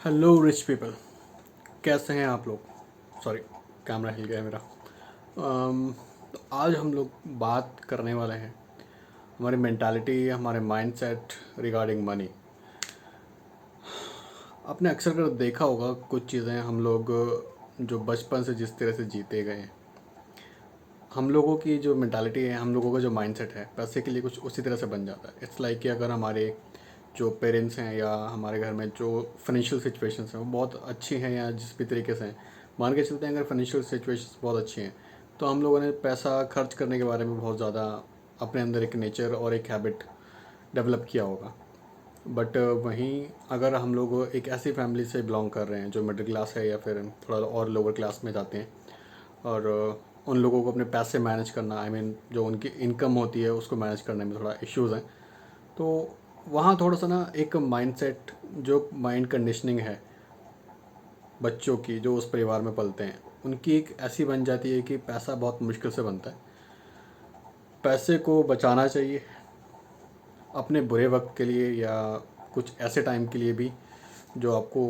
Hello rich people, कैसे हैं आप लोग। सॉरी, कैमरा हिल गया मेरा। तो आज हम लोग बात करने वाले हैं हमारी मेंटालिटी, हमारे माइंडसेट रिगार्डिंग मनी। आपने अक्सर कर देखा होगा कुछ चीज़ें हम लोग जो बचपन से जिस तरह से जीते गए हैं, हम लोगों की जो मेंटालिटी है, हम लोगों का जो माइंडसेट है पैसे के लिए कुछ उसी तरह से बन जाता है। इट्स लाइक कि अगर हमारे जो पेरेंट्स हैं या हमारे घर में जो फाइनेंशियल सिचुएशंस हैं वो बहुत अच्छी हैं या जिस भी तरीके से हैं, मान के चलते हैं अगर फाइनेंशियल सिचुएशंस बहुत अच्छी हैं तो हम लोगों ने पैसा खर्च करने के बारे में बहुत ज़्यादा अपने अंदर एक नेचर और एक हैबिट डेवलप किया होगा। बट वहीं अगर हम लोग एक ऐसी फैमिली से बिलोंग कर रहे हैं जो मिडिल क्लास है या फिर थोड़ा और लोअर क्लास में जाते हैं और उन लोगों को अपने पैसे मैनेज करना, आई मीन जो उनकी इनकम होती है उसको मैनेज करने में थोड़ा इश्यूज़ हैं, तो वहाँ थोड़ा सा ना एक माइंडसेट, जो माइंड कंडीशनिंग है बच्चों की जो उस परिवार में पलते हैं, उनकी एक ऐसी बन जाती है कि पैसा बहुत मुश्किल से बनता है। पैसे को बचाना चाहिए अपने बुरे वक्त के लिए या कुछ ऐसे टाइम के लिए भी जो आपको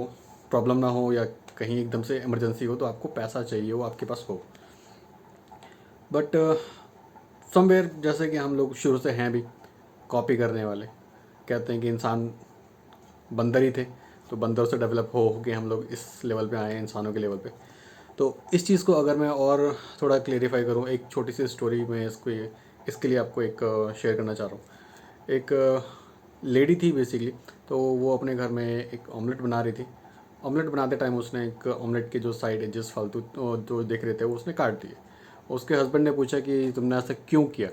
प्रॉब्लम ना हो या कहीं एकदम से इमरजेंसी हो तो आपको पैसा चाहिए, वो आपके पास हो। बट समवेयर जैसे कि हम लोग शुरू से हैं भी कॉपी करने वाले, कहते हैं कि इंसान बंदर ही थे तो बंदर से डेवलप हो के हम लोग इस लेवल पे आए हैं, इंसानों के लेवल पे। तो इस चीज़ को अगर मैं और थोड़ा क्लेरिफाई करूँ, एक छोटी सी स्टोरी में इसके लिए आपको एक शेयर करना चाह रहा हूँ। एक लेडी थी बेसिकली, तो वो अपने घर में एक ऑमलेट बना रही थी। ऑमलेट बनाते टाइम उसने एक ऑमलेट के जो साइड एजेस फालतू जो दिख रहे थे वो उसने काट दिए। उसके हस्बैंड ने पूछा कि तुमने ऐसा क्यों किया,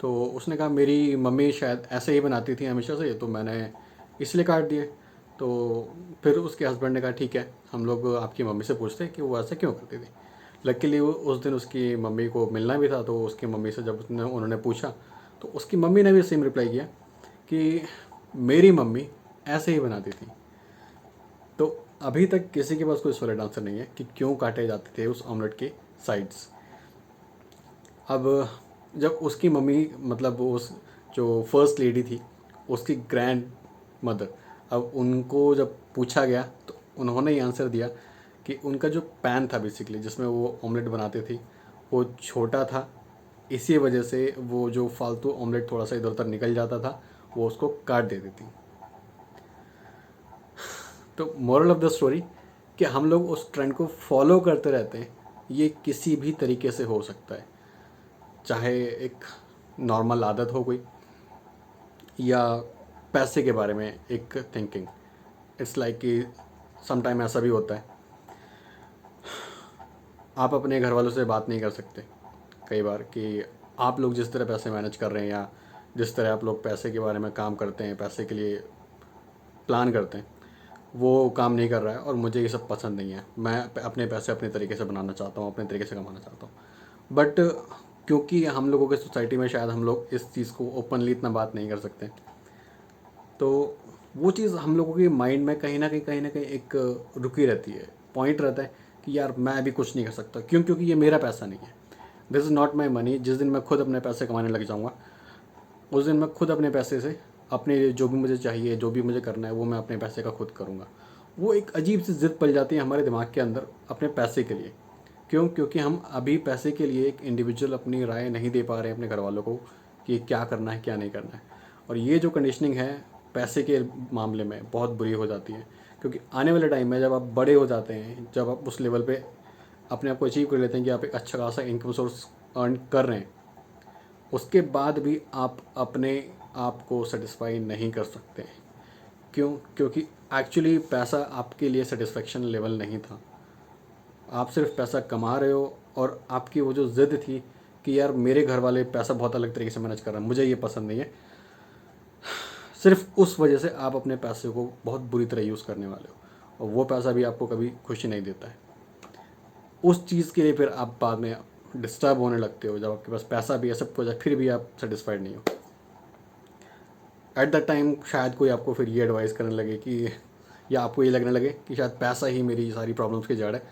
तो उसने कहा मेरी मम्मी शायद ऐसे ही बनाती थी हमेशा से, तो मैंने इसलिए काट दिए। तो फिर उसके हस्बैंड ने कहा ठीक है, हम लोग आपकी मम्मी से पूछते हैं कि वो ऐसा क्यों करती थी। लकीली उस दिन उसकी मम्मी को मिलना भी था, तो उसकी मम्मी से जब उन्होंने पूछा तो उसकी मम्मी ने भी सेम रिप्लाई किया कि मेरी मम्मी ऐसे ही बनाती थी। तो अभी तक किसी के पास कोई सॉलिड आंसर नहीं है कि क्यों काटे जाते थे उस ऑमलेट के साइड्स। अब जब उसकी मम्मी, मतलब उस जो फर्स्ट लेडी थी, उसकी ग्रैंड मदर, अब उनको जब पूछा गया तो उन्होंने ये आंसर दिया कि उनका जो पैन था बेसिकली जिसमें वो ऑमलेट बनाते थे वो छोटा था, इसी वजह से वो जो फालतू ऑमलेट थोड़ा सा इधर उधर निकल जाता था वो उसको काट देती थी। तो मोरल ऑफ द स्टोरी कि हम लोग उस ट्रेंड को फॉलो करते रहते हैं, ये किसी भी तरीके से हो सकता है, चाहे एक नॉर्मल आदत हो कोई या पैसे के बारे में एक थिंकिंग। इट्स लाइक कि सम टाइम ऐसा भी होता है, आप अपने घर वालों से बात नहीं कर सकते कई बार कि आप लोग जिस तरह पैसे मैनेज कर रहे हैं या जिस तरह आप लोग पैसे के बारे में काम करते हैं, पैसे के लिए प्लान करते हैं, वो काम नहीं कर रहा है और मुझे ये सब पसंद नहीं है। मैं अपने पैसे अपने तरीके से बनाना चाहता हूँ, अपने तरीके से कमाना चाहता हूँ। बट क्योंकि हम लोगों के सोसाइटी में शायद हम लोग इस चीज़ को ओपनली इतना बात नहीं कर सकते, तो वो चीज़ हम लोगों के माइंड में कहीं ना कहीं एक रुकी रहती है, पॉइंट रहता है कि यार मैं अभी कुछ नहीं कर सकता, क्योंकि ये मेरा पैसा नहीं है। This is not my money. जिस दिन मैं खुद अपने पैसे कमाने लग जाऊँगा उस दिन मैं खुद अपने पैसे से अपने जो भी मुझे चाहिए, जो भी मुझे करना है, वो मैं अपने पैसे का खुद करूँगा। वो एक अजीब सी ज़िद पल जाती है हमारे दिमाग के अंदर अपने पैसे के लिए। क्यों? क्योंकि हम अभी पैसे के लिए एक इंडिविजुअल अपनी राय नहीं दे पा रहे हैं अपने घर वालों को कि क्या करना है क्या नहीं करना है। और ये जो कंडीशनिंग है पैसे के मामले में बहुत बुरी हो जाती है, क्योंकि आने वाले टाइम में जब आप बड़े हो जाते हैं, जब आप उस लेवल पे अपने आप को अचीव कर लेते हैं कि आप एक अच्छा खासा इनकम सोर्स अर्न कर रहे हैं, उसके बाद भी आप अपने आप को सेटिस्फाई नहीं कर सकते। क्यों? क्योंकि एक्चुअली पैसा आपके लिए सेटिस्फेक्शन लेवल नहीं था। आप सिर्फ पैसा कमा रहे हो और आपकी वो जो ज़िद थी कि यार मेरे घर वाले पैसा बहुत अलग तरीके से मैनेज कर रहे हैं, मुझे ये पसंद नहीं है, सिर्फ उस वजह से आप अपने पैसे को बहुत बुरी तरह यूज़ करने वाले हो और वो पैसा भी आपको कभी खुशी नहीं देता है। उस चीज़ के लिए फिर आप बाद में डिस्टर्ब होने लगते हो, जब आपके पास पैसा भी है, सब कुछ है, फिर भी आप सेटिस्फाइड नहीं हो। एट द टाइम शायद कोई आपको फिर ये एडवाइस करने लगे कि, या आपको ये लगने लगे कि शायद पैसा ही मेरी सारी प्रॉब्लम्स की जड़ है,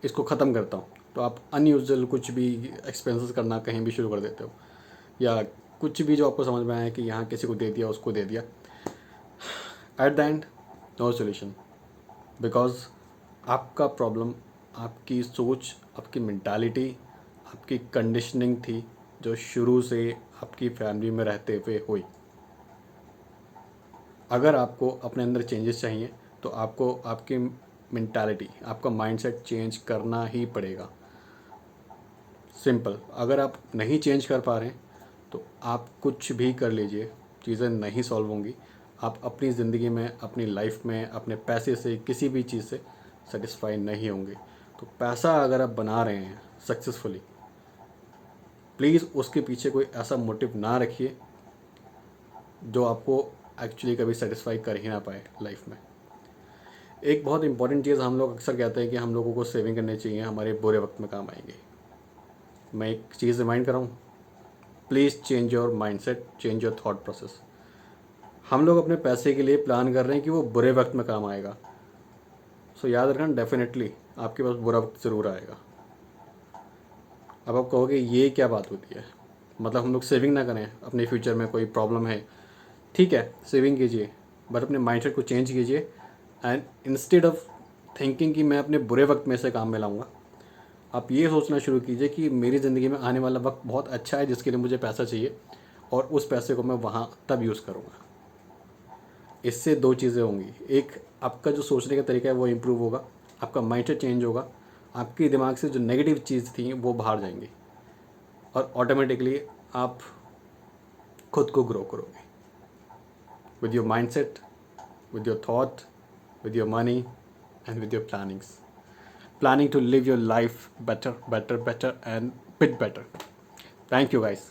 इसको ख़त्म करता हूँ, तो आप अनयूजुअल कुछ भी एक्सपेंसेस करना कहीं भी शुरू कर देते हो, या कुछ भी जो आपको समझ में आया कि यहाँ किसी को दे दिया उसको दे दिया। At the end no solution, because आपका प्रॉब्लम आपकी सोच, आपकी मेंटालिटी, आपकी कंडीशनिंग थी जो शुरू से आपकी फैमिली में रहते हुए हुई। अगर आपको अपने अंदर चेंजेस चाहिए तो आपको आपकी मेंटालिटी, आपका माइंडसेट चेंज करना ही पड़ेगा। सिंपल। अगर आप नहीं चेंज कर पा रहे हैं तो आप कुछ भी कर लीजिए, चीज़ें नहीं सॉल्व होंगी। आप अपनी ज़िंदगी में, अपनी लाइफ में, अपने पैसे से, किसी भी चीज़ से सेटिस्फाई नहीं होंगे। तो पैसा अगर आप बना रहे हैं सक्सेसफुली, प्लीज़ उसके पीछे कोई ऐसा मोटिव ना रखिए जो आपको एक्चुअली कभी सेटिस्फाई कर ही ना पाए लाइफ में। एक बहुत इंपॉर्टेंट चीज़ हम लोग अक्सर कहते हैं कि हम लोगों को सेविंग करनी चाहिए, हमारे बुरे वक्त में काम आएंगे। मैं एक चीज़ रिमाइंड कर रहा हूँ, please change your mindset, change your thought process. हम लोग अपने पैसे के लिए प्लान कर रहे हैं कि वो बुरे वक्त में काम आएगा। सो याद रखना, डेफिनेटली आपके पास बुरा वक्त ज़रूर आएगा। अब आप कहोगे ये क्या बात होती है, मतलब हम लोग सेविंग ना करें, अपने फ्यूचर में कोई प्रॉब्लम है, ठीक है सेविंग कीजिए, बट अपने माइंडसेट को चेंज कीजिए। एंड इंस्टेड ऑफ थिंकिंग कि मैं अपने बुरे वक्त में से काम में लाऊंगा, आप ये सोचना शुरू कीजिए कि मेरी ज़िंदगी में आने वाला वक्त बहुत अच्छा है जिसके लिए मुझे पैसा चाहिए, और उस पैसे को मैं वहाँ तब यूज़ करूँगा। इससे दो चीज़ें होंगी, एक आपका जो सोचने का तरीका है वो इम्प्रूव होगा, आपका माइंडसेट चेंज होगा, आपके दिमाग से जो नेगेटिव चीज़ थी वो बाहर जाएंगी, और ऑटोमेटिकली आप खुद को ग्रो करोगे with your mindset, with your thought, with your money, and with your plannings. Planning to live your life better, better, better, and bit better. Thank you, guys.